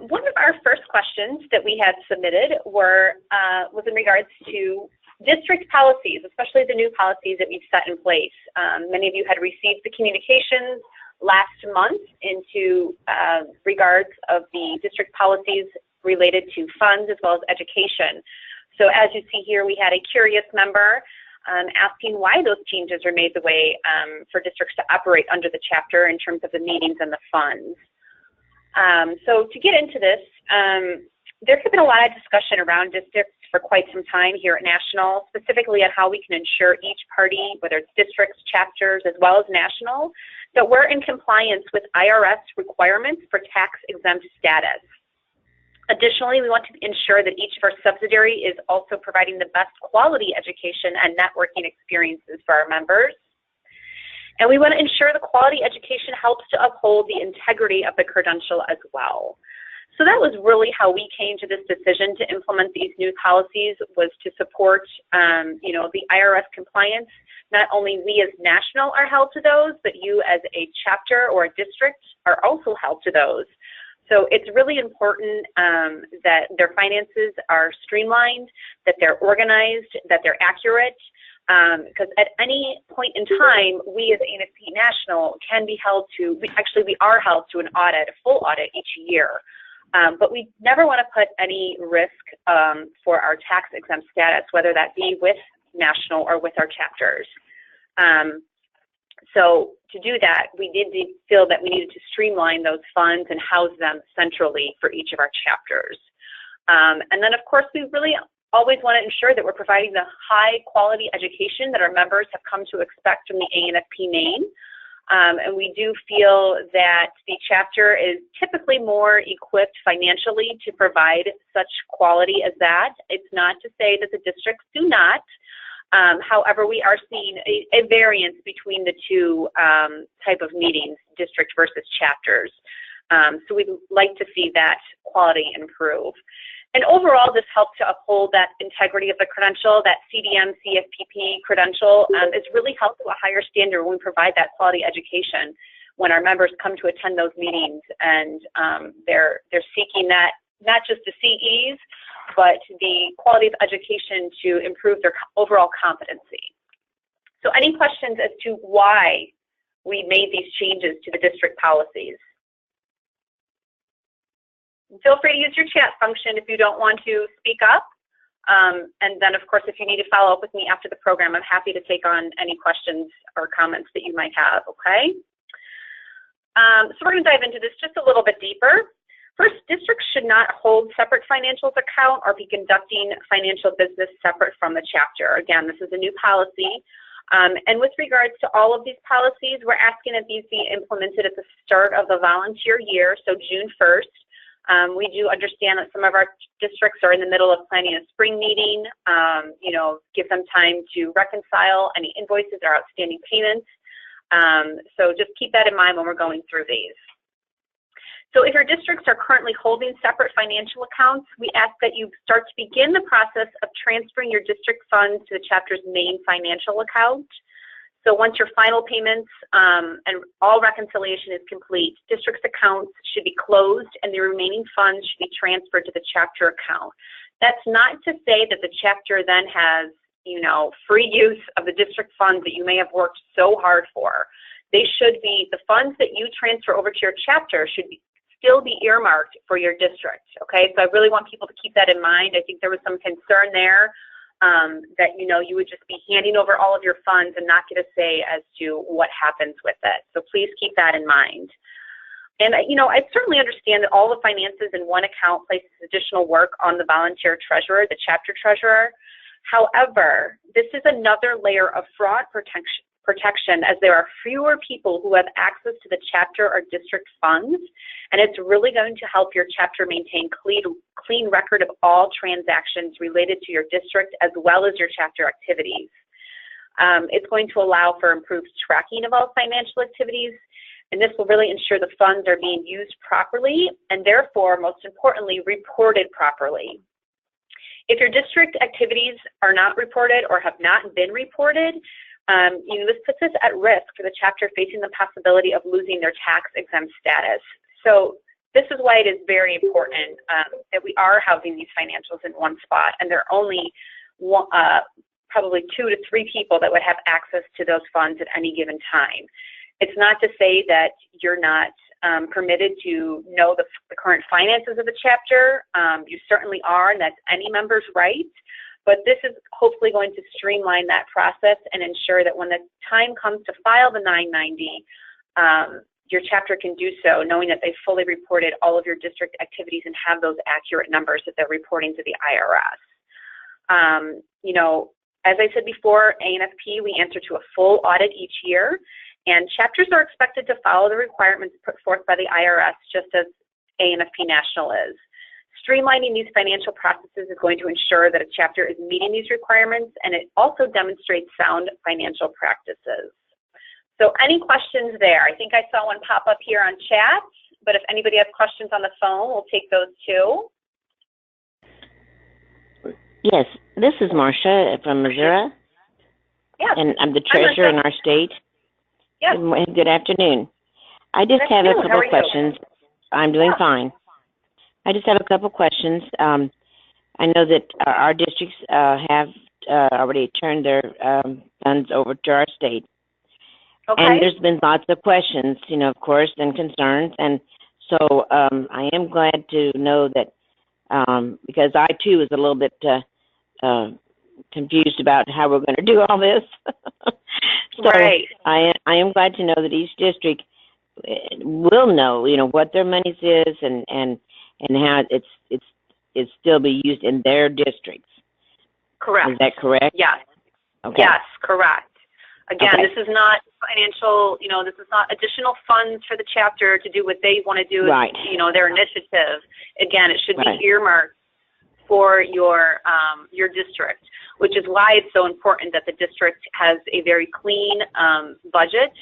One of our first questions that we had submitted was in regards to district policies, especially the new policies that we've set in place. Many of you had received the communications last month into regards of the district policies related to funds as well as education. So as you see here, we had a curious member asking why those changes are made the way for districts to operate under the chapter in terms of the meetings and the funds. So to get into this, there has been a lot of discussion around districts for quite some time here at National, specifically on how we can ensure each party, whether it's districts, chapters, as well as national, that we're in compliance with IRS requirements for tax-exempt status. Additionally, we want to ensure that each of our subsidiary is also providing the best quality education and networking experiences for our members. And we want to ensure the quality education helps to uphold the integrity of the credential as well. So that was really how we came to this decision to implement these new policies, was to support, the IRS compliance. Not only we as National are held to those, but you as a chapter or a district are also held to those. So it's really important that their finances are streamlined, that they're organized, that they're accurate, because at any point in time, we as ANFP National can be held to, we are held to an audit, a full audit each year. But we never want to put any risk for our tax-exempt status, whether that be with National or with our chapters. So to do that, we did feel that we needed to streamline those funds and house them centrally for each of our chapters. And then, of course, we really always want to ensure that we're providing the high-quality education that our members have come to expect from the ANFP name. And we do feel that the chapter is typically more equipped financially to provide such quality as that. It's not to say that the districts do not. However, we are seeing a variance between the two type of meetings, district versus chapters. So we'd like to see that quality improve. And overall, this helps to uphold that integrity of the credential, that CDM, CFPP credential. It's really held to a higher standard when we provide that quality education when our members come to attend those meetings, and they're seeking that, not just the CEs, but the quality of education to improve their overall competency. So any questions as to why we made these changes to the district policies? Feel free to use your chat function if you don't want to speak up. And then, of course, if you need to follow up with me after the program, I'm happy to take on any questions or comments that you might have, okay? So we're going to dive into this just a little bit deeper. First, districts should not hold separate financials account or be conducting financial business separate from the chapter. Again, this is a new policy. And with regards to all of these policies, we're asking that these be implemented at the start of the volunteer year, so June 1st. We do understand that some of our districts are in the middle of planning a spring meeting, give them time to reconcile any invoices or outstanding payments. So just keep that in mind when we're going through these. So if your districts are currently holding separate financial accounts, we ask that you start to begin the process of transferring your district funds to the chapter's main financial account. So once your final payments and all reconciliation is complete, district's accounts should be closed and the remaining funds should be transferred to the chapter account. That's not to say that the chapter then has, free use of the district funds that you may have worked so hard for. They should be, the funds that you transfer over to your chapter should still be earmarked for your district, okay? So I really want people to keep that in mind. I think there was some concern there. That you would just be handing over all of your funds and not get a say as to what happens with it. So please keep that in mind. And I certainly understand that all the finances in one account places additional work on the volunteer treasurer, the chapter treasurer. However, this is another layer of fraud protection as there are fewer people who have access to the chapter or district funds, and it's really going to help your chapter maintain clean record of all transactions related to your district as well as your chapter activities. It's going to allow for improved tracking of all financial activities, and this will really ensure the funds are being used properly and therefore, most importantly, reported properly. If your district activities are not reported or have not been reported, this puts us at risk for the chapter facing the possibility of losing their tax-exempt status. So this is why it is very important that we are housing these financials in one spot, and there are only probably 2 to 3 people that would have access to those funds at any given time. It's not to say that you're not permitted to know the current finances of the chapter. You certainly are, and that's any member's right. But this is hopefully going to streamline that process and ensure that when the time comes to file the 990, your chapter can do so knowing that they've fully reported all of your district activities and have those accurate numbers that they're reporting to the IRS. You know, as I said before, ANFP, we answer to a full audit each year, and chapters are expected to follow the requirements put forth by the IRS, just as ANFP National is. Streamlining these financial processes is going to ensure that a chapter is meeting these requirements, and it also demonstrates sound financial practices. So any questions there? I think I saw one pop up here on chat, but if anybody has questions on the phone, we'll take those too. Yes, this is Marcia from Missouri. Yes. And I'm the treasurer in our state. Yes. Good afternoon. I just have a couple of questions. I'm doing fine. I just have a couple of questions. I know that our districts have already turned their funds over to our state. Okay. And there's been lots of questions, you know, of course, and concerns. And so I am glad to know that, because I, too, was a little bit confused about how we're going to do all this. So right. I am glad to know that each district will know, you know, what their money is and how it's still be used in their districts. Correct. Is that correct? Yes. Okay. Yes, correct. Again, Okay. This is not financial, you know, this is not additional funds for the chapter to do what they want to do, Right. You know, their initiative. Again, it should Right. be earmarked for your district, which is why it's so important that the district has a very clean budget,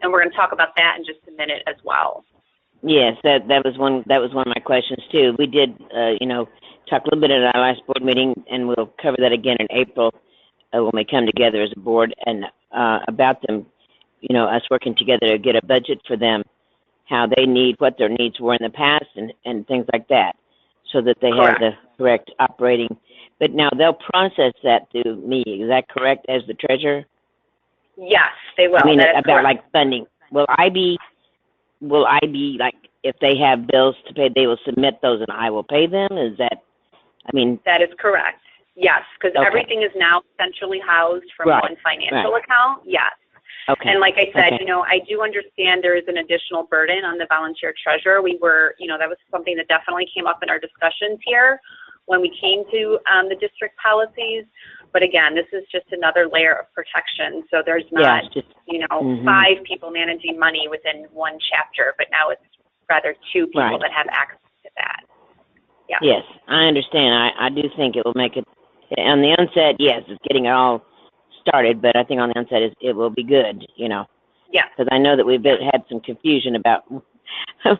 and we're going to talk about that in just a minute as well. Yes, that was one of my questions too. We did, you know, talk a little bit at our last board meeting, and we'll cover that again in April when we come together as a board, and about them, you know, us working together to get a budget for them, how they need, what their needs were in the past, and things like that, so that they Correct. have the correct operating. But now they'll process that through me. Is that correct, as the treasurer? Yes, they will. I mean, That is about correct. like funding. Will I be like, if they have bills to pay, they will submit those and I will pay them? Is that, I mean. That is correct. Yes, because Okay. everything is now centrally housed from Right. one financial account. Yes. Okay. And like I said, Okay. you know, I do understand there is an additional burden on the volunteer treasurer. We were, you know, that was something that definitely came up in our discussions here when we came to the district policies. But again, this is just another layer of protection. So there's not, Yeah, just, you know, 5 people managing money within one chapter, but now it's rather 2 people Right. that have access to that. Yeah. Yes, I understand. I do think it will make it, on the onset, yes, it's getting it all started, but I think on the onset it will be good, you know. Yeah. Because I know that we've had some confusion about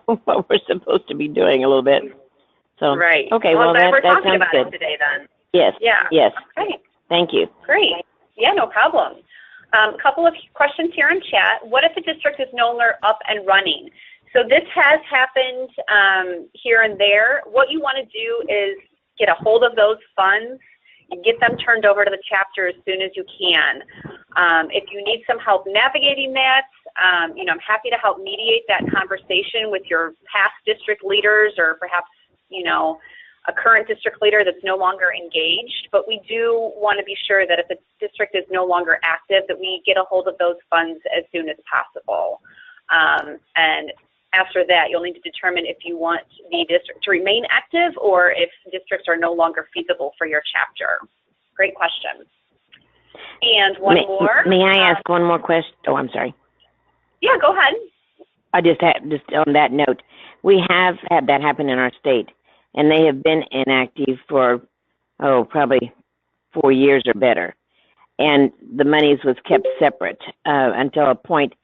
what we're supposed to be doing a little bit. So, Right. Okay, well that we're that talking sounds about good. it today then. Yes. Yeah. Yes. Okay. Thank you. Great. Yeah, no problem. A couple of questions here in chat. What if the district is no longer up and running? So this has happened here and there. What you want to do is get a hold of those funds and get them turned over to the chapter as soon as you can. If you need some help navigating that, you know, I'm happy to help mediate that conversation with your past district leaders or perhaps, you know, a current district leader that's no longer engaged. But we do want to be sure that if the district is no longer active, that we get a hold of those funds as soon as possible. And after that, you'll need to determine if you want the district to remain active or if districts are no longer feasible for your chapter. Great question. And one more. May I ask one more question? Oh, I'm sorry. Yeah, go ahead. I just on that note, we have had that happen in our state, and they have been inactive for, probably 4 years or better. And the monies was kept separate until a point,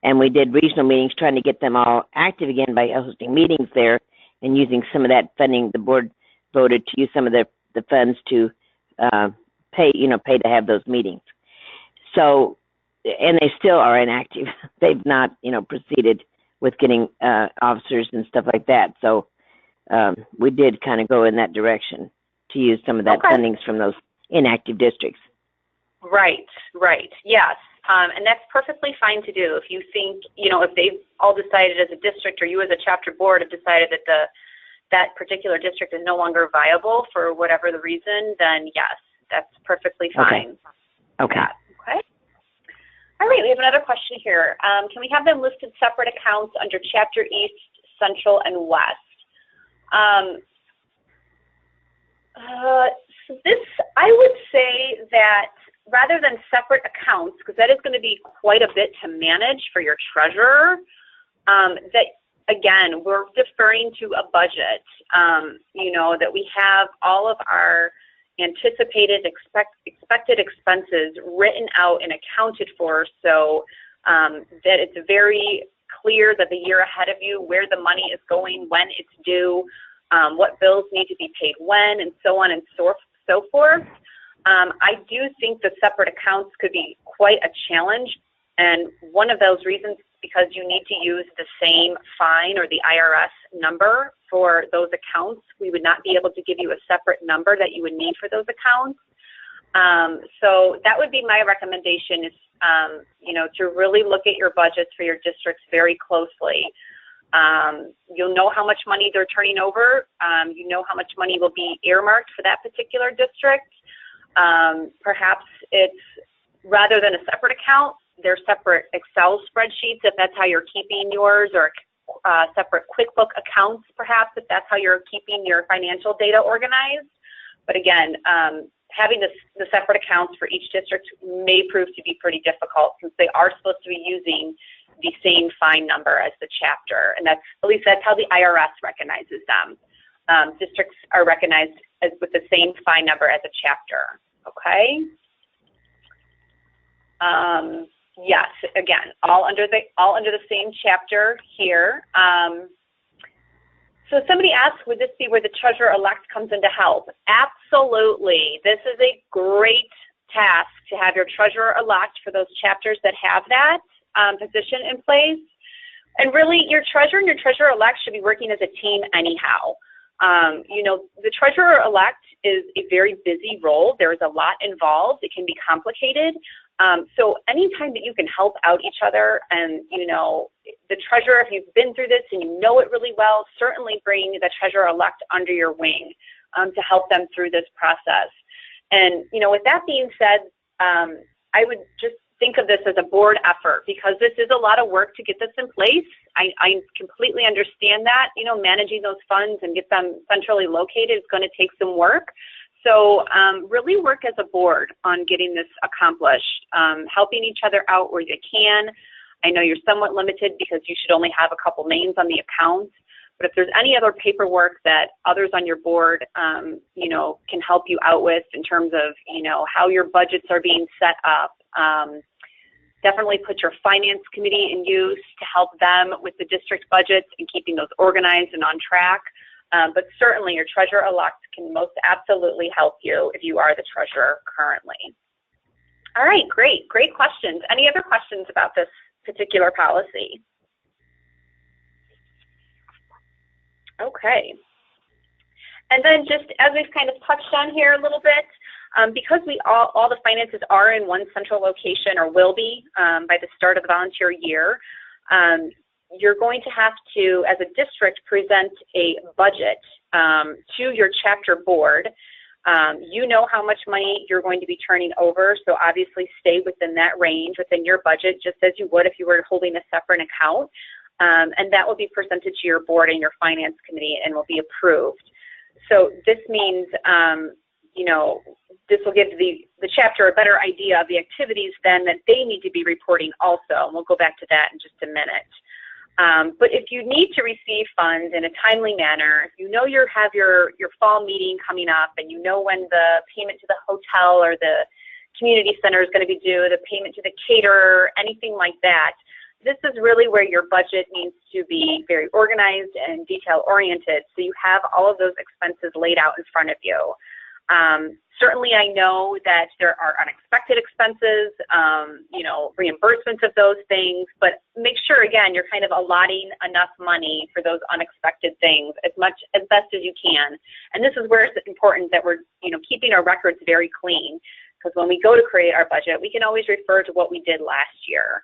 and we did regional meetings trying to get them all active again by hosting meetings there and using some of that funding. The board voted to use some of the funds to pay to have those meetings. So, and they still are inactive. They've not, proceeded with getting officers and stuff like that. So we did kind of go in that direction to use some of that fundings from those inactive districts. Right, yes. And that's perfectly fine to do. If you think, if they've all decided as a district or you as a chapter board have decided that that particular district is no longer viable for whatever the reason, then yes, that's perfectly fine. Okay. Okay. All right, we have another question here. Can we have them listed separate accounts under Chapter East, Central, and West? So this, I would say that rather than separate accounts, because that is going to be quite a bit to manage for your treasurer, that again, we're deferring to a budget, that we have all of our anticipated expected expenses written out and accounted for, so that it's very clear that the year ahead of you, where the money is going, when it's due, what bills need to be paid when, and so on and so forth. I do think the separate accounts could be quite a challenge, and one of those reasons is because you need to use the same fine or the IRS number for those accounts. We would not be able to give you a separate number that you would need for those accounts. So that would be my recommendation is, to really look at your budgets for your districts very closely. You'll know how much money they're turning over. You know how much money will be earmarked for that particular district. Perhaps it's, rather than a separate account, they're separate Excel spreadsheets if that's how you're keeping yours, or separate QuickBook accounts perhaps if that's how you're keeping your financial data organized. But again, having the separate accounts for each district may prove to be pretty difficult since they are supposed to be using the same fine number as the chapter, and that's, at least that's how the IRS recognizes them. Districts are recognized as with the same fine number as a chapter. Okay. Yes, again, all under the same chapter here. So somebody asked, would this be where the treasurer-elect comes in to help? Absolutely. This is a great task to have your treasurer-elect for those chapters that have that position in place. And really, your treasurer and your treasurer-elect should be working as a team anyhow. The treasurer-elect is a very busy role. There's a lot involved. It can be complicated. So anytime that you can help out each other, and, the treasurer, if you've been through this and you know it really well, certainly bring the treasurer-elect under your wing to help them through this process. And, with that being said, I would just think of this as a board effort, because this is a lot of work to get this in place. I completely understand that, managing those funds and get them centrally located is going to take some work. So really work as a board on getting this accomplished, helping each other out where you can. I know you're somewhat limited because you should only have a couple names on the accounts, but if there's any other paperwork that others on your board, can help you out with in terms of, how your budgets are being set up, definitely put your finance committee in use to help them with the district budgets and keeping those organized and on track. But certainly your treasurer-elect can most absolutely help you if you are the treasurer currently. All right, great questions. Any other questions about this particular policy? Okay. And then just as we've kind of touched on here a little bit, because all the finances are in one central location, or will be by the start of the volunteer year, you're going to have to, as a district, present a budget to your chapter board. You know how much money you're going to be turning over, so obviously stay within that range, within your budget, just as you would if you were holding a separate account. And that will be presented to your board and your finance committee and will be approved. So this means, this will give the chapter a better idea of the activities then that they need to be reporting also. And we'll go back to that in just a minute. But if you need to receive funds in a timely manner, you have your fall meeting coming up, and when the payment to the hotel or the community center is going to be due, the payment to the caterer, anything like that, this is really where your budget needs to be very organized and detail oriented, so you have all of those expenses laid out in front of you. Certainly, I know that there are unexpected expenses, you know, reimbursements of those things, but make sure, again, you're kind of allotting enough money for those unexpected things as best as you can. And this is where it's important that we're, you know, keeping our records very clean, because when we go to create our budget, we can always refer to what we did last year.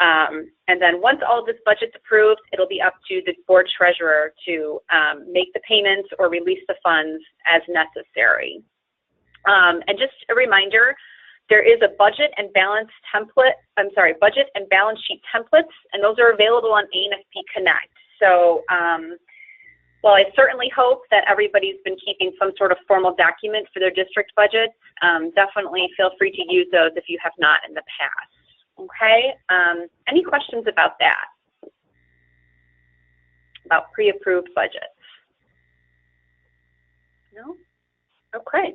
And then once all of this budget's approved, it'll be up to the board treasurer to make the payments or release the funds as necessary. And just a reminder, there is a budget and balance sheet templates, and those are available on ANFP Connect. So, well, I certainly hope that everybody's been keeping some sort of formal document for their district budgets. Definitely feel free to use those if you have not in the past. Okay, any questions about that? About pre-approved budgets? No? Okay.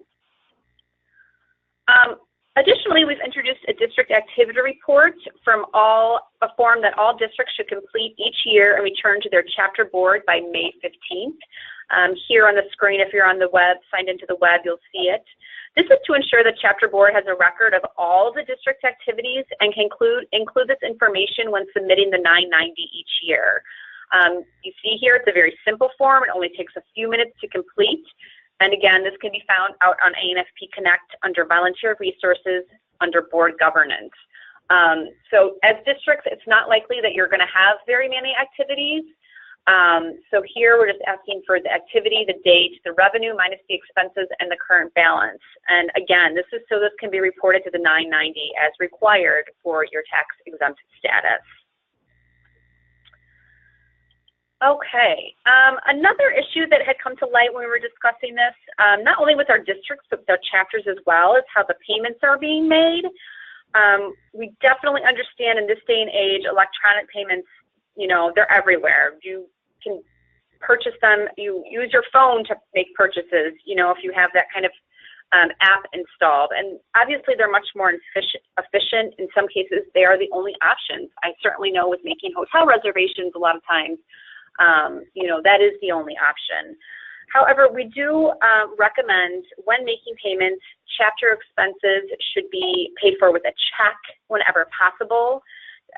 Additionally, we've introduced a district activity report a form that all districts should complete each year and return to their chapter board by May 15th. Here on the screen, if you're on the web, signed into the web, you'll see it. This is to ensure the chapter board has a record of all the district activities and can include this information when submitting the 990 each year. You see here, it's a very simple form. It only takes a few minutes to complete. And again, this can be found out on ANFP Connect under Volunteer Resources under Board Governance. So as districts, it's not likely that you're going to have very many activities. So here we're just asking for the activity, the date, the revenue minus the expenses, and the current balance. And again, this is so this can be reported to the 990 as required for your tax exempt status. Okay, another issue that had come to light when we were discussing this, not only with our districts, but with our chapters as well, is how the payments are being made. We definitely understand in this day and age, electronic payments, you know, they're everywhere. You can purchase them, you use your phone to make purchases, you know, if you have that kind of app installed. And obviously they're much more efficient. In some cases, they are the only options. I certainly know with making hotel reservations a lot of times, you know, that is the only option. However, we do recommend when making payments, chapter expenses should be paid for with a check whenever possible.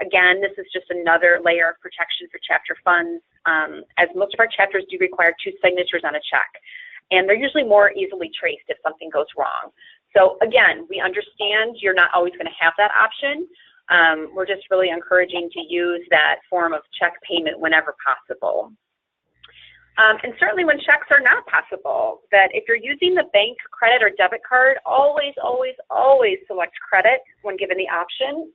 Again, this is just another layer of protection for chapter funds, as most of our chapters do require 2 signatures on a check. And they're usually more easily traced if something goes wrong. So again, we understand you're not always going to have that option. We're just really encouraging to use that form of check payment whenever possible. And certainly when checks are not possible, that if you're using the bank credit or debit card, always, always, always select credit when given the option.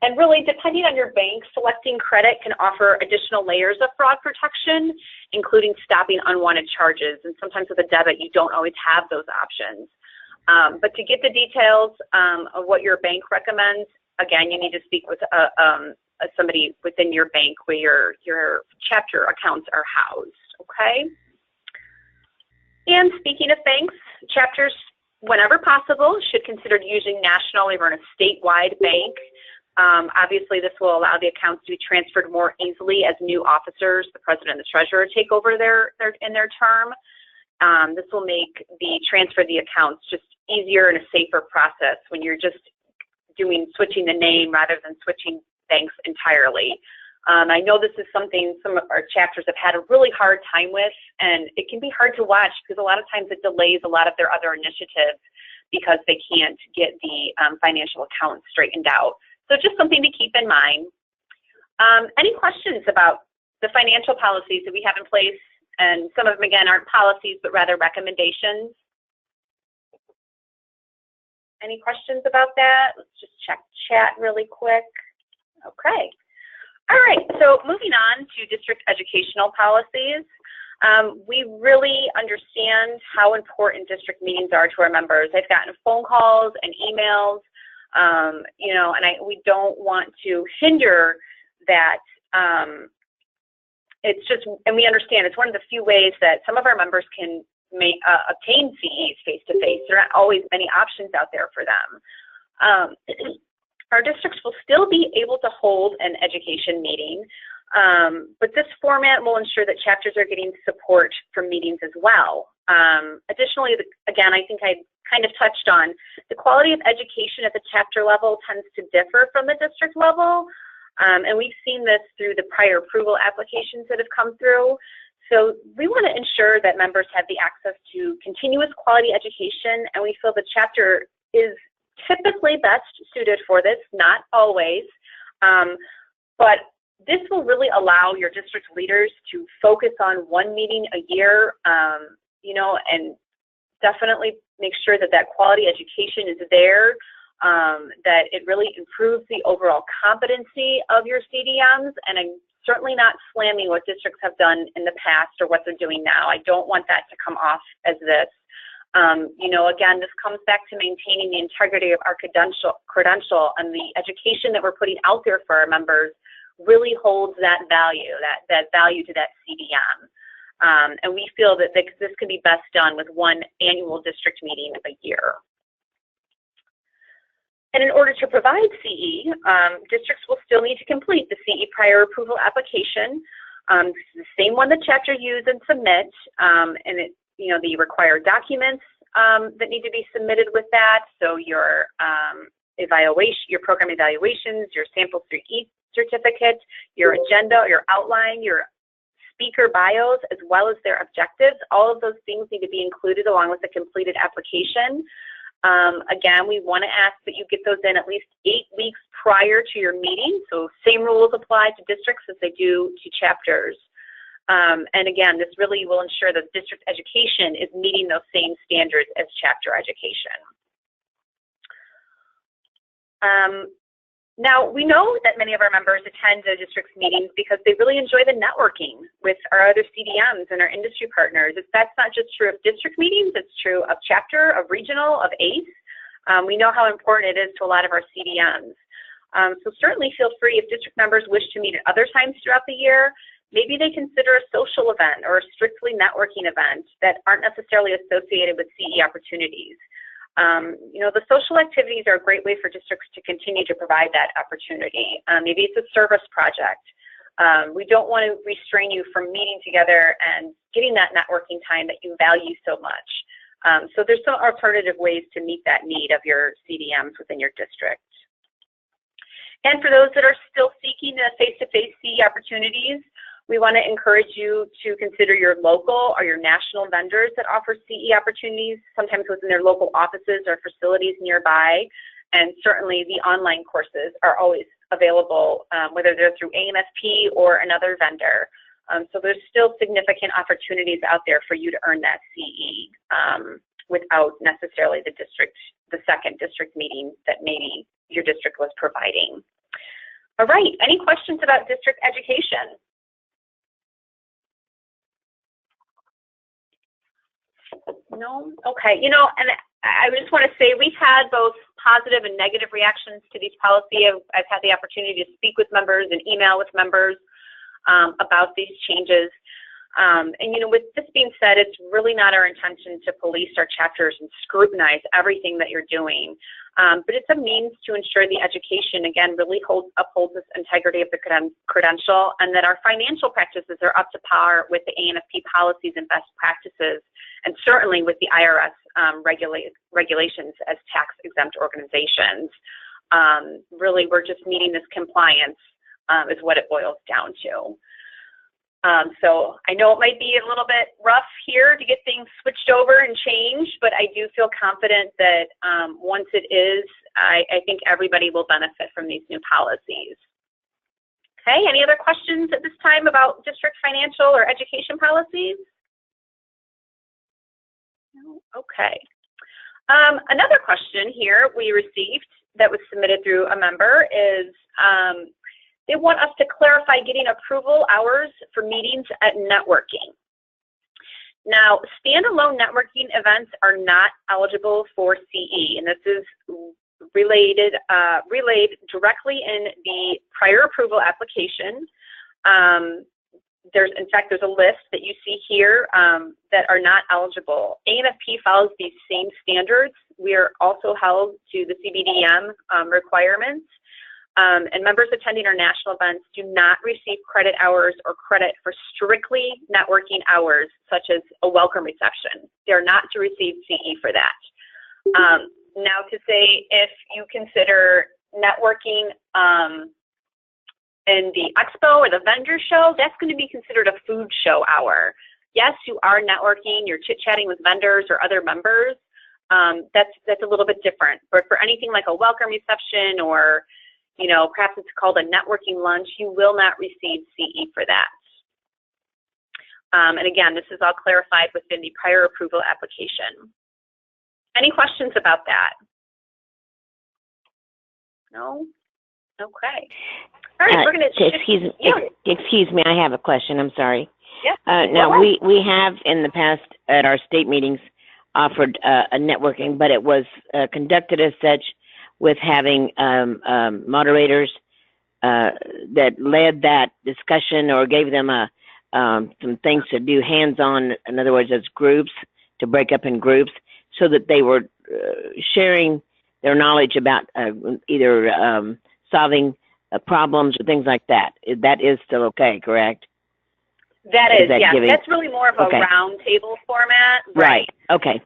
And really, depending on your bank, selecting credit can offer additional layers of fraud protection, including stopping unwanted charges. And sometimes with a debit, you don't always have those options. But to get the details of what your bank recommends, again, you need to speak with somebody within your bank where your chapter accounts are housed, okay? And speaking of banks, chapters, whenever possible, should consider using national or even a statewide bank. Obviously, this will allow the accounts to be transferred more easily as new officers, the president and the treasurer, take over in their term. This will make the transfer of the accounts just easier and a safer process when you're just switching the name rather than switching banks entirely. I know this is something some of our chapters have had a really hard time with, and it can be hard to watch because a lot of times it delays a lot of their other initiatives because they can't get the financial accounts straightened out. So just something to keep in mind. Any questions about the financial policies that we have in place? And some of them, again, aren't policies, but rather recommendations. Any questions about that? Let's just check chat really quick. Okay. All right, so moving on to district educational policies. We really understand how important district meetings are to our members. I've gotten phone calls and emails, you know, and we don't want to hinder that. It's just, and we understand it's one of the few ways that some of our members can obtain CEs face-to-face. There aren't always many options out there for them. Our districts will still be able to hold an education meeting. But this format will ensure that chapters are getting support from meetings as well. Additionally, again, I think I kind of touched on, the quality of education at the chapter level tends to differ from the district level. And we've seen this through the prior approval applications that have come through. So we want to ensure that members have the access to continuous quality education, and we feel the chapter is typically best suited for this, not always. But this will really allow your district leaders to focus on one meeting a year, you know, and definitely make sure that that quality education is there, that it really improves the overall competency of your CDMs. And I'm certainly not slamming what districts have done in the past or what they're doing now. I don't want that to come off as this. You know, again, this comes back to maintaining the integrity of our credential, and the education that we're putting out there for our members really holds that value, that value to that CDM. And we feel that this can be best done with one annual district meeting a year. And in order to provide CE, districts will still need to complete the CE prior approval application. This is the same one the chapter use and submit, and it, you know, the required documents that need to be submitted with that. So your your program evaluations, your sample certificate, your agenda, your outline, your speaker bios, as well as their objectives. All of those things need to be included along with the completed application. Again, we want to ask that you get those in at least 8 weeks prior to your meeting. So same rules apply to districts as they do to chapters. And again, this really will ensure that district education is meeting those same standards as chapter education. Now, we know that many of our members attend the district's meetings because they really enjoy the networking with our other CDMs and our industry partners. That's not just true of district meetings, it's true of chapter, of regional, of ACE. We know how important it is to a lot of our CDMs. So certainly feel free, if district members wish to meet at other times throughout the year, maybe they consider a social event or a strictly networking event that aren't necessarily associated with CE opportunities. You know, the social activities are a great way for districts to continue to provide that opportunity. Maybe it's a service project. We don't want to restrain you from meeting together and getting that networking time that you value so much. So there's some alternative ways to meet that need of your CDMs within your district. And for those that are still seeking the face-to-face CE opportunities, we want to encourage you to consider your local or your national vendors that offer CE opportunities, sometimes within their local offices or facilities nearby. And certainly the online courses are always available, whether they're through ANFP or another vendor. So there's still significant opportunities out there for you to earn that CE without necessarily the second district meeting that maybe your district was providing. All right, any questions about district education? No? Okay. You know, and I just want to say we've had both positive and negative reactions to these policies. I've had the opportunity to speak with members and email with members about these changes. And, you know, with this being said, it's really not our intention to police our chapters and scrutinize everything that you're doing. But it's a means to ensure the education, again, really upholds this integrity of the credential, and that our financial practices are up to par with the ANFP policies and best practices, and certainly with the IRS regulations as tax-exempt organizations. Really, we're just meeting this compliance is what it boils down to. So I know it might be a little bit rough here to get things switched over and changed, but I do feel confident that once it is, I think everybody will benefit from these new policies. Okay, any other questions at this time about district financial or education policies? No? Okay. Another question here we received that was submitted through a member is, they want us to clarify getting approval hours for meetings at networking. Now, standalone networking events are not eligible for CE, and this is relayed directly in the prior approval application. In fact, there's a list that you see here that are not eligible. ANFP follows these same standards. We are also held to the CBDM requirements. And members attending our national events do not receive credit hours or credit for strictly networking hours, such as a welcome reception. They're not to receive CE for that. Now, to say if you consider networking in the expo or the vendor show, that's going to be considered a food show hour. Yes, you are networking, you're chit-chatting with vendors or other members. That's a little bit different. But for anything like a welcome reception or, you know, perhaps it's called a networking lunch, you will not receive CE for that. And again, this is all clarified within the prior approval application. Any questions about that? No? Okay. All right, we're going to... Excuse me, I have a question. I'm sorry. Yeah. Now, we have in the past at our state meetings offered a networking, but it was conducted as such with having moderators that led that discussion or gave them some things to do hands-on, in other words, as groups, to break up in groups, so that they were sharing their knowledge about either solving problems or things like that. That is still okay, correct? That is, yeah. That's really more of a round table format. Right. Okay.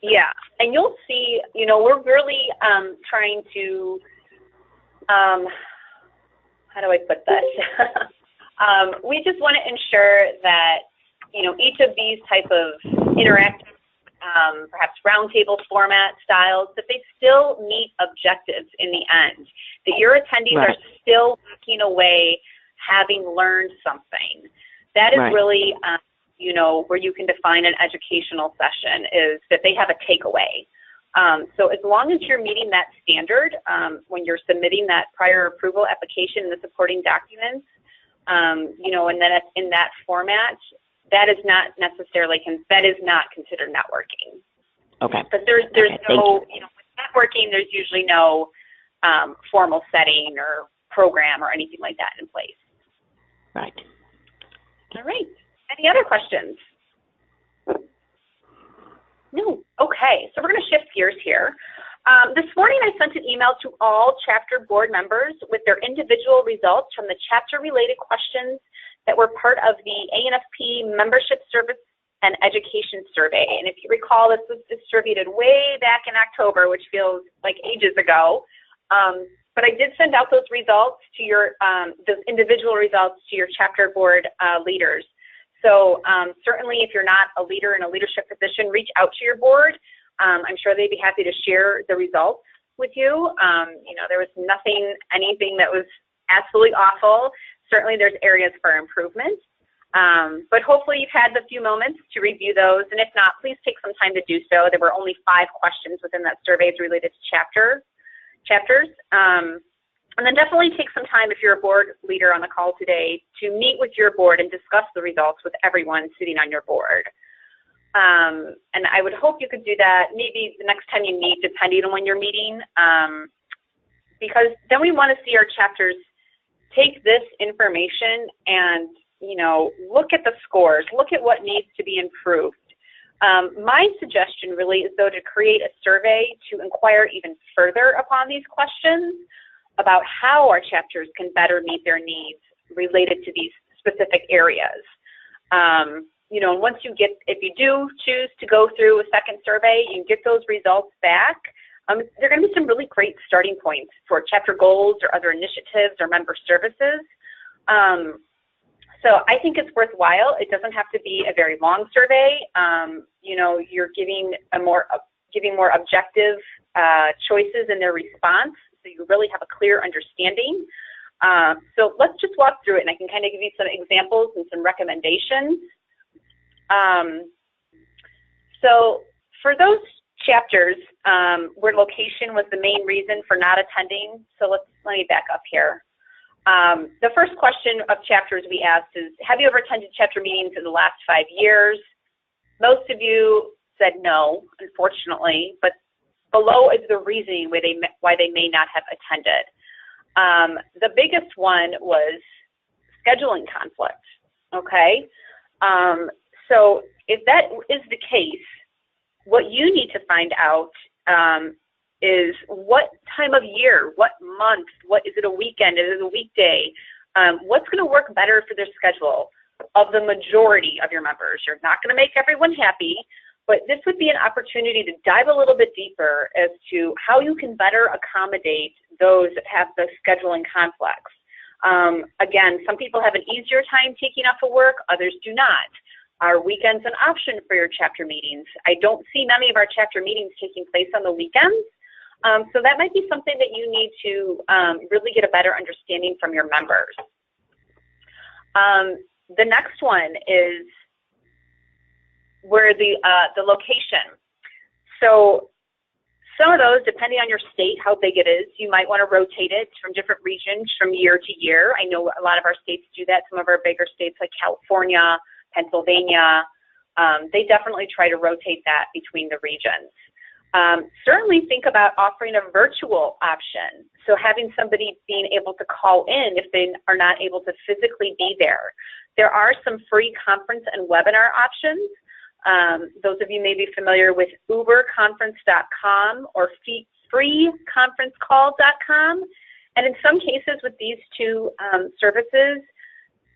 Yeah. And you'll see, you know, we're really trying to, how do I put that? We just want to ensure that, you know, each of these type of interactive, perhaps roundtable format styles, that they still meet objectives in the end, that your attendees are still walking away having learned something. That is really, you know, where you can define an educational session, is that they have a takeaway. So as long as you're meeting that standard when you're submitting that prior approval application and the supporting documents, you know, and then in that format, that is not necessarily, that is not considered networking. Okay. But there's no, you know, with networking, there's usually no formal setting or program or anything like that in place. Right. All right. Any other questions? No. Okay. So we're going to shift gears here. This morning I sent an email to all chapter board members with their individual results from the chapter-related questions that were part of the ANFP Membership Service and Education Survey. And if you recall, this was distributed way back in October, which feels like ages ago. But I did send out those results to your, those individual results to your chapter board leaders. So certainly if you're not a leader in a leadership position, reach out to your board. I'm sure they'd be happy to share the results with you. You know, there was anything that was absolutely awful. Certainly there's areas for improvement. But hopefully you've had the few moments to review those. And if not, please take some time to do so. There were only 5 questions within that survey related to chapters. And then definitely take some time, if you're a board leader on the call today, to meet with your board and discuss the results with everyone sitting on your board. And I would hope you could do that maybe the next time you meet, depending on when you're meeting, because then we want to see our chapters take this information and, you know, look at the scores, look at what needs to be improved. My suggestion really is, though, to create a survey to inquire even further upon these questions about how our chapters can better meet their needs related to these specific areas. You know, and once you get, if you do choose to go through a second survey and get those results back, there are going to be some really great starting points for chapter goals or other initiatives or member services. So I think it's worthwhile. It doesn't have to be a very long survey. You know, you're giving more objective choices in their response, so you really have a clear understanding. So let's just walk through it, and I can kind of give you some examples and some recommendations. So for those chapters where location was the main reason for not attending, so let me back up here. The first question of chapters we asked is, have you ever attended chapter meetings in the last 5 years? Most of you said no, unfortunately, but below is the reasoning why they may not have attended. The biggest one was scheduling conflict, okay? So if that is the case, what you need to find out is what time of year, what month, is it a weekend, is it a weekday? What's going to work better for their schedule of the majority of your members? You're not going to make everyone happy, but this would be an opportunity to dive a little bit deeper as to how you can better accommodate those that have the scheduling conflicts. Again, some people have an easier time taking off of work, others do not. Are weekends an option for your chapter meetings? I don't see many of our chapter meetings taking place on the weekends. So that might be something that you need to really get a better understanding from your members. The next one is where the location. So some of those, depending on your state, how big it is, you might want to rotate it from different regions from year to year. I know a lot of our states do that. Some of our bigger states like California, Pennsylvania, they definitely try to rotate that between the regions. Certainly think about offering a virtual option. So having somebody being able to call in if they are not able to physically be there. There are some free conference and webinar options. Those of you may be familiar with uberconference.com or freeconferencecall.com. And in some cases with these two services,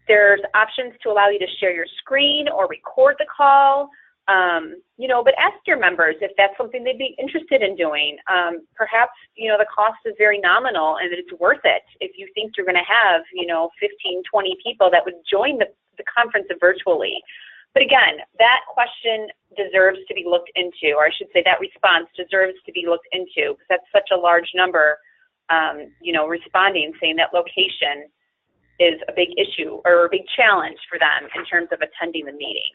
there's options to allow you to share your screen or record the call. But ask your members if that's something they'd be interested in doing. Perhaps, the cost is very nominal and it's worth it if you think you're going to have, 15, 20 people that would join the conference virtually. But again, that question deserves to be looked into, or I should say that response deserves to be looked into, because that's such a large number, responding, saying that location is a big issue or a big challenge for them in terms of attending the meeting.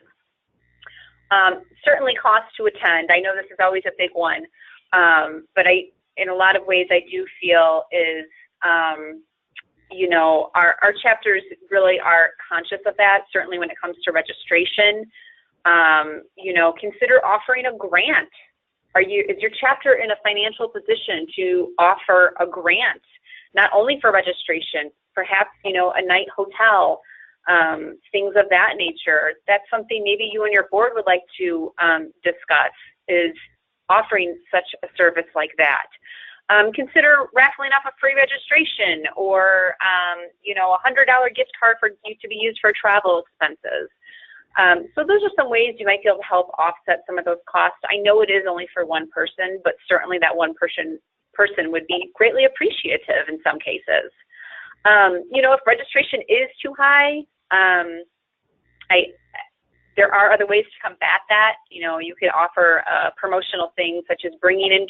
Certainly cost to attend. I know this is always a big one, but in a lot of ways I do feel is, our chapters really are conscious of that, certainly when it comes to registration. Consider offering a grant. Is your chapter in a financial position to offer a grant, not only for registration, perhaps, a night hotel, things of that nature? That's something maybe you and your board would like to discuss, is offering such a service like that. Consider raffling off a free registration or, a $100 gift card for you to be used for travel expenses. So those are some ways you might be able to help offset some of those costs. I know it is only for one person, but certainly that one person would be greatly appreciative in some cases. If registration is too high, there are other ways to combat that. You could offer promotional things such as bringing in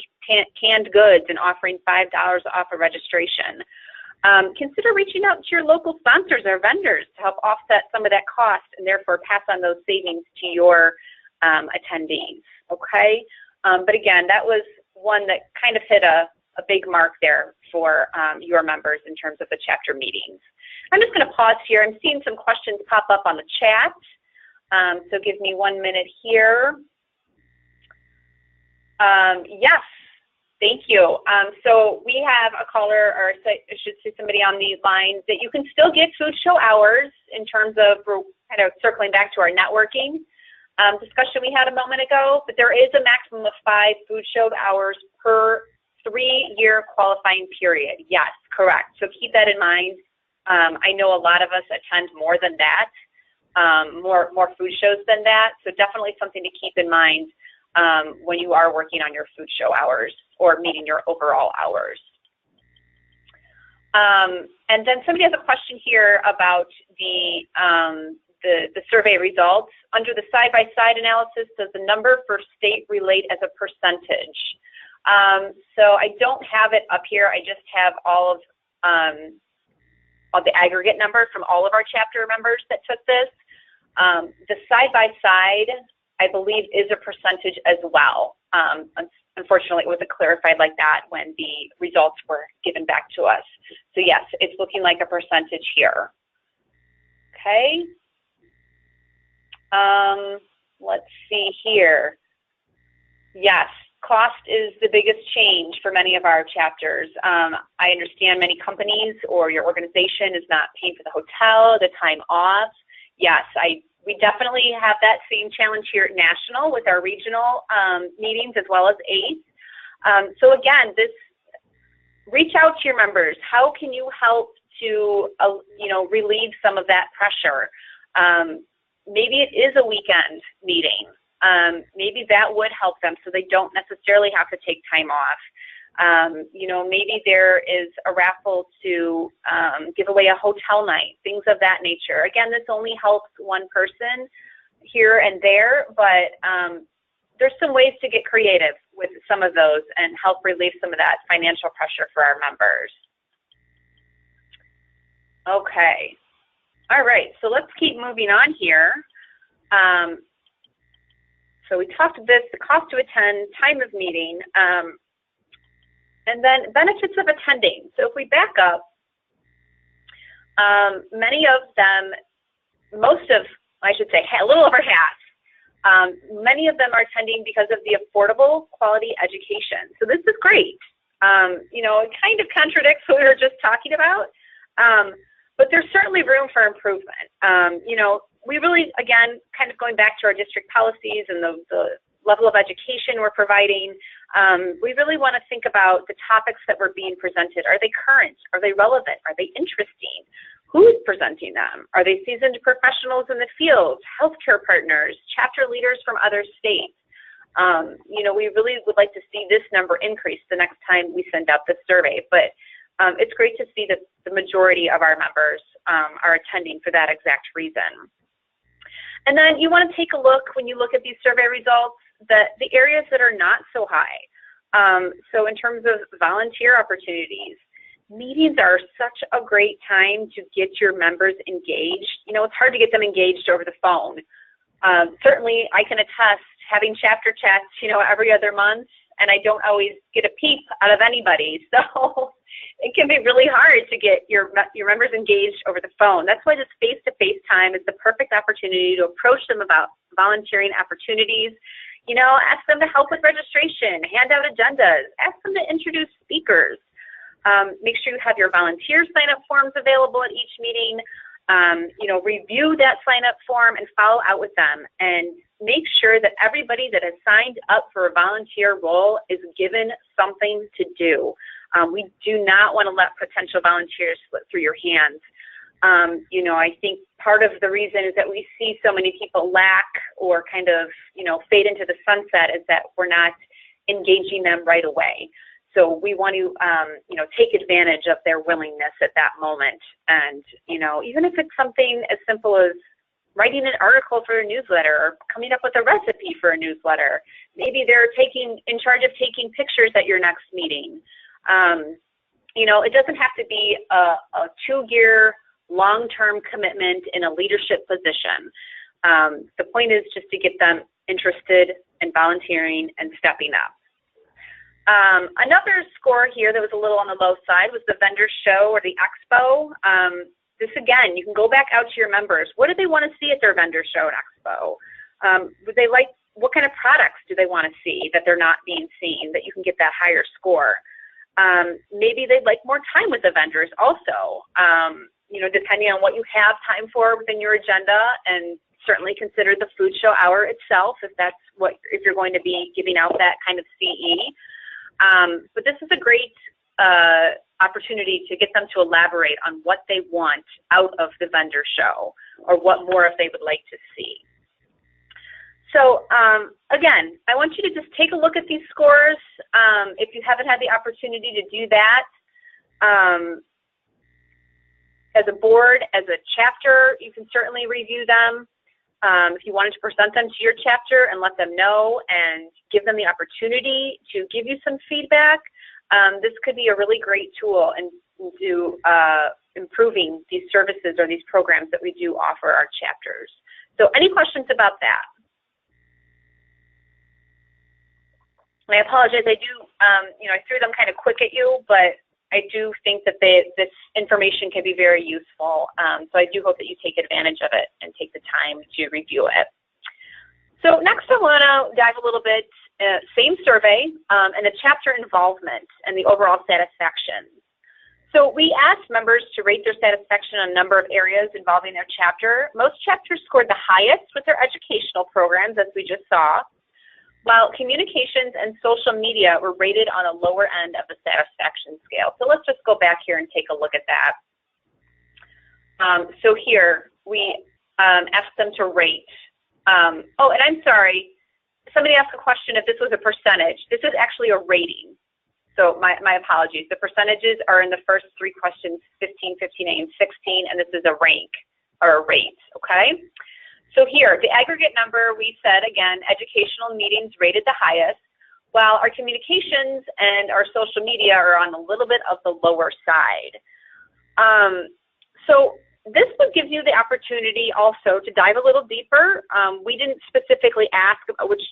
canned goods and offering $5 off a registration. Consider reaching out to your local sponsors or vendors to help offset some of that cost and therefore pass on those savings to your attendees, okay? But again, that was one that kind of hit a big mark there for your members in terms of the chapter meetings. I'm just going to pause here. I'm seeing some questions pop up on the chat. So give me 1 minute here. Yes, thank you. So we have a caller, or I should say somebody on the line, that you can still get food show hours in terms of, we're kind of circling back to our networking discussion we had a moment ago, but there is a maximum of 5 food show hours per 3-year qualifying period. Yes, correct. So keep that in mind. I know a lot of us attend more than that, more food shows than that. So definitely something to keep in mind when you are working on your food show hours or meeting your overall hours. And then somebody has a question here about the survey results. Under the side-by-side analysis, does the number for state relate as a percentage? So I don't have it up here. I just have all of the aggregate number from all of our chapter members that took this. The side-by-side, I believe, is a percentage as well. Unfortunately, it wasn't clarified like that when the results were given back to us. So yes, it's looking like a percentage here. Okay. Let's see here. Yes, cost is the biggest change for many of our chapters. I understand many companies or your organization is not paying for the hotel, the time off. Yes, we definitely have that same challenge here at National with our regional meetings as well as ACE. So again, reach out to your members. How can you help to, relieve some of that pressure? Maybe it is a weekend meeting. Maybe that would help them so they don't necessarily have to take time off. Maybe there is a raffle to give away a hotel night, things of that nature. Again, this only helps one person here and there, but there's some ways to get creative with some of those and help relieve some of that financial pressure for our members. Okay. All right, so let's keep moving on here. So we talked this, the cost to attend, time of meeting, and then benefits of attending. So if we back up, many of them, a little over half, many of them are attending because of the affordable quality education. So this is great. It kind of contradicts what we were just talking about, but there's certainly room for improvement. We really, again, kind of going back to our district policies and the level of education we're providing, we really want to think about the topics that were being presented. Are they current? Are they relevant? Are they interesting? Who's presenting them? Are they seasoned professionals in the field, healthcare partners, chapter leaders from other states? We really would like to see this number increase the next time we send out this survey, but it's great to see that the majority of our members are attending for that exact reason. And then you want to take a look, when you look at these survey results, the areas that are not so high. So in terms of volunteer opportunities, meetings are such a great time to get your members engaged. It's hard to get them engaged over the phone. Certainly, I can attest having chapter chats, every other month, and I don't always get a peep out of anybody. So it can be really hard to get your members engaged over the phone. That's why this face-to-face time is the perfect opportunity to approach them about volunteering opportunities. Ask them to help with registration, hand out agendas, ask them to introduce speakers. Make sure you have your volunteer sign-up forms available at each meeting. Review that sign-up form and follow out with them, and make sure that everybody that has signed up for a volunteer role is given something to do. We do not want to let potential volunteers slip through your hands. I think part of the reason is that we see so many people lack or kind of, fade into the sunset is that we're not engaging them right away. So we want to, take advantage of their willingness at that moment. And, even if it's something as simple as writing an article for a newsletter or coming up with a recipe for a newsletter, maybe they're in charge of taking pictures at your next meeting. It doesn't have to be a 2-year long-term commitment in a leadership position. The point is just to get them interested in volunteering and stepping up. Another score here that was a little on the low side was the vendor show or the expo. This again, you can go back out to your members. What do they want to see at their vendor show and expo? What kind of products do they want to see that they're not being seen, that you can get that higher score? Maybe they'd like more time with the vendors also, depending on what you have time for within your agenda, and certainly consider the food show hour itself if you're going to be giving out that kind of CE. But this is a great opportunity to get them to elaborate on what they want out of the vendor show, or what more if they would like to see. So again, I want you to just take a look at these scores. If you haven't had the opportunity to do that, as a board, as a chapter, you can certainly review them. If you wanted to present them to your chapter and let them know and give them the opportunity to give you some feedback, this could be a really great tool into improving these services or these programs that we do offer our chapters. So any questions about that? I apologize, I threw them kind of quick at you, but I do think that this information can be very useful. So I do hope that you take advantage of it and take the time to review it. So next I want to dive a little bit, same survey, and the chapter involvement and the overall satisfaction. So we asked members to rate their satisfaction on a number of areas involving their chapter. Most chapters scored the highest with their educational programs, as we just saw. while communications and social media were rated on a lower end of the satisfaction scale. So let's just go back here and take a look at that. So here we asked them to rate. Oh, and I'm sorry, somebody asked a question if this was a percentage. This is actually a rating. So my apologies. The percentages are in the first three questions, 15, 15A, and 16, and this is a rank or a rate, okay? So here, the aggregate number, we said, again, educational meetings rated the highest, while our communications and our social media are on a little bit of the lower side. So this would give you the opportunity also to dive a little deeper. We didn't specifically ask which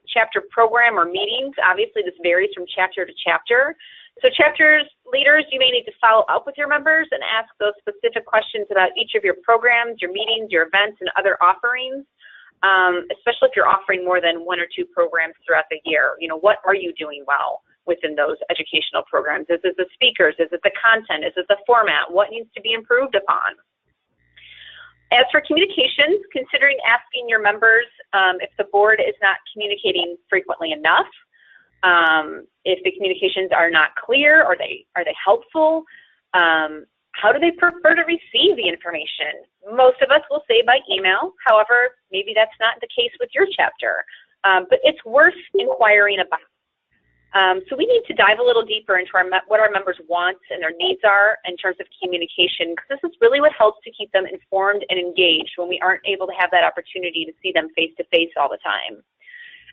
chapter program or meetings. Obviously, this varies from chapter to chapter. So chapters leaders, you may need to follow up with your members and ask those specific questions about each of your programs, your meetings, your events, and other offerings, especially if you're offering more than one or two programs throughout the year. You know, what are you doing well within those educational programs? Is it the speakers? Is it the content? Is it the format? What needs to be improved upon? As for communications, considering asking your members if the board is not communicating frequently enough, if the communications are not clear, are they helpful? How do they prefer to receive the information? Most of us will say by email. However, maybe that's not the case with your chapter, but it's worth inquiring about. So we need to dive a little deeper into what our members' wants and their needs are in terms of communication, because this is really what helps to keep them informed and engaged when we aren't able to have that opportunity to see them face-to-face all the time.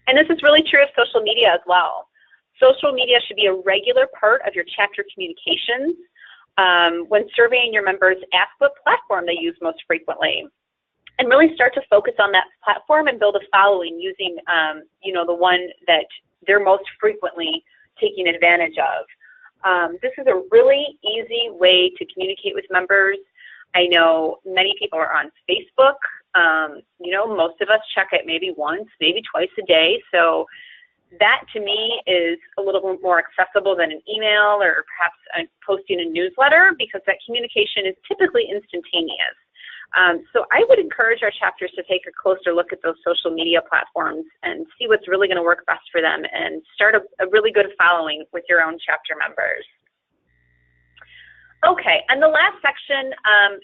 And this is really true of social media as well. Social media should be a regular part of your chapter communications. When surveying your members, ask what platform they use most frequently, and really start to focus on that platform and build a following using, you know, the one that they're most frequently taking advantage of. This is a really easy way to communicate with members. I know many people are on Facebook. You know, most of us check it maybe once, maybe twice a day. So that to me is a little bit more accessible than an email or perhaps posting a newsletter, because that communication is typically instantaneous. So I would encourage our chapters to take a closer look at those social media platforms and see what's really going to work best for them and start a really good following with your own chapter members. Okay, and the last section,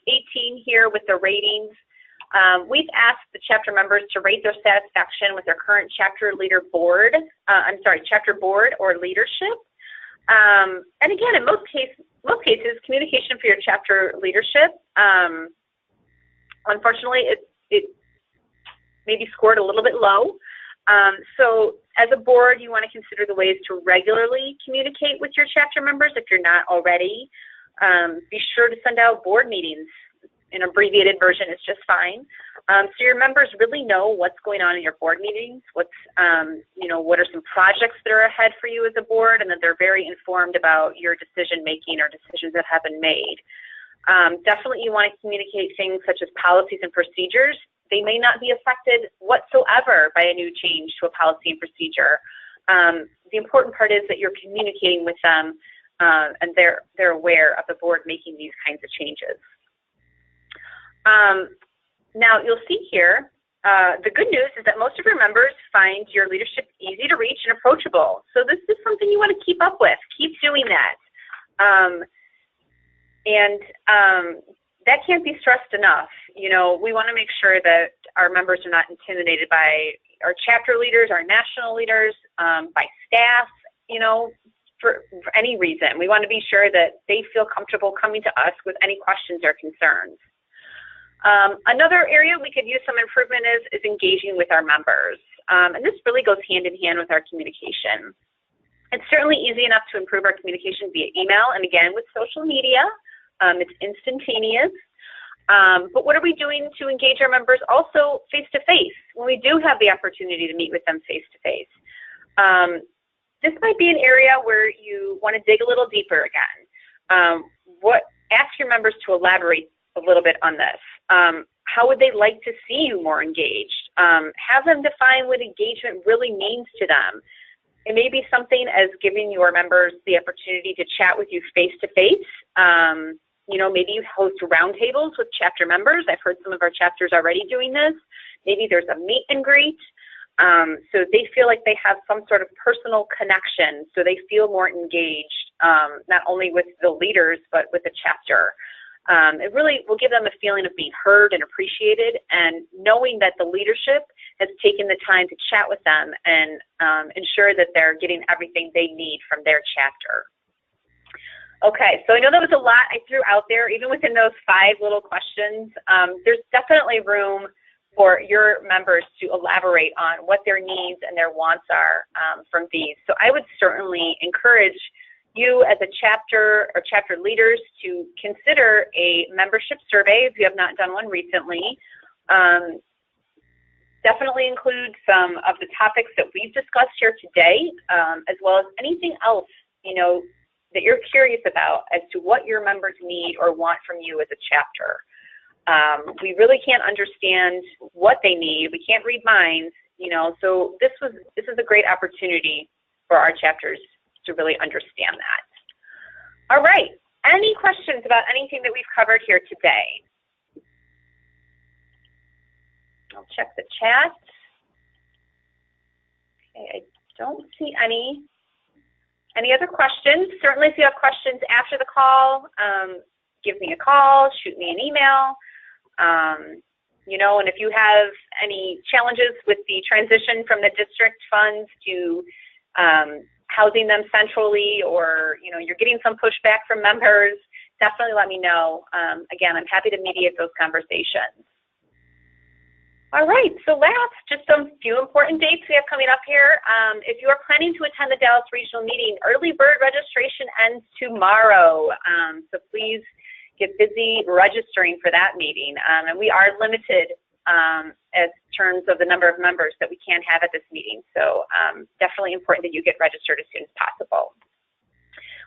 18 here with the ratings, we've asked the chapter members to rate their satisfaction with their current chapter leader board, chapter board or leadership. And again, in most cases, communication for your chapter leadership, unfortunately, it maybe scored a little bit low. So as a board, you want to consider the ways to regularly communicate with your chapter members if you're not already. Be sure to send out board meetings. An abbreviated version is just fine. So your members really know what's going on in your board meetings, what's, you know, what are some projects that are ahead for you as a board, and that they're very informed about your decision making or decisions that have been made. Definitely you want to communicate things such as policies and procedures. They may not be affected whatsoever by a new change to a policy and procedure. The important part is that you're communicating with them and they're aware of the board making these kinds of changes. Now you'll see here, the good news is that most of your members find your leadership easy to reach and approachable. So this is something you want to keep up with. Keep doing that. That can't be stressed enough. You know, we want to make sure that our members are not intimidated by our chapter leaders, our national leaders, by staff, you know, for any reason. We want to be sure that they feel comfortable coming to us with any questions or concerns. Another area we could use some improvement is engaging with our members. And this really goes hand in hand with our communication. It's certainly easy enough to improve our communication via email, and again, with social media. It's instantaneous. But what are we doing to engage our members also face-to-face when we do have the opportunity to meet with them face-to-face? This might be an area where you want to dig a little deeper again. Ask your members to elaborate a little bit on this. How would they like to see you more engaged? Have them define what engagement really means to them. It may be something as giving your members the opportunity to chat with you face-to-face. You know, maybe you host roundtables with chapter members. I've heard some of our chapters already doing this. Maybe there's a meet and greet. So they feel like they have some sort of personal connection, so they feel more engaged, not only with the leaders, but with the chapter. It really will give them a feeling of being heard and appreciated, and knowing that the leadership has taken the time to chat with them and ensure that they're getting everything they need from their chapter. Okay, so I know that was a lot I threw out there, even within those 5 little questions. There's definitely room for your members to elaborate on what their needs and their wants are from these. So I would certainly encourage you as a chapter or chapter leaders to consider a membership survey if you have not done one recently. Definitely include some of the topics that we've discussed here today, as well as anything else, that you're curious about as to what your members need or want from you as a chapter. We really can't understand what they need. We can't read minds, so this is a great opportunity for our chapters to really understand that. All right, any questions about anything that we've covered here today? I'll check the chat. Okay, I don't see any. Any other questions? Certainly if you have questions after the call, give me a call, shoot me an email. And if you have any challenges with the transition from the district funds to housing them centrally, or you're getting some pushback from members, definitely let me know. Again, I'm happy to mediate those conversations. All right, so last, just some few important dates we have coming up here. If you are planning to attend the Dallas Regional Meeting, early bird registration ends tomorrow. So please get busy registering for that meeting. And we are limited as terms of the number of members that we can have at this meeting. So definitely important that you get registered as soon as possible.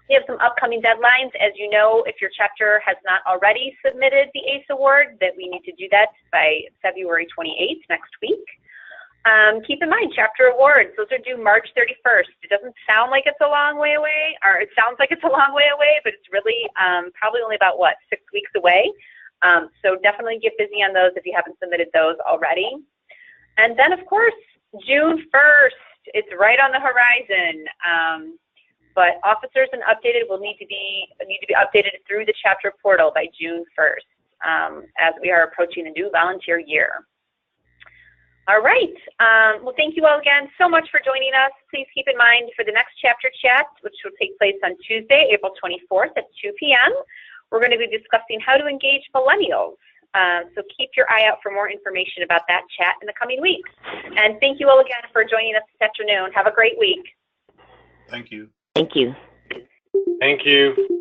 We have some upcoming deadlines. As you know, if your chapter has not already submitted the ACE award, that we need to do that by February 28th, next week. Keep in mind, chapter awards, those are due March 31st. It doesn't sound like it's a long way away, or it sounds like it's a long way away, but it's really probably only about, 6 weeks away. So definitely get busy on those if you haven't submitted those already. And then, of course, June 1st, it's right on the horizon. But officers and updated will need to be updated through the chapter portal by June 1st, as we are approaching the new volunteer year. All right. Well, thank you all again so much for joining us. Please keep in mind for the next chapter chat, which will take place on Tuesday, April 24th at 2 p.m., we're going to be discussing how to engage millennials. So keep your eye out for more information about that chat in the coming weeks. And thank you all again for joining us this afternoon. Have a great week. Thank you. Thank you. Thank you.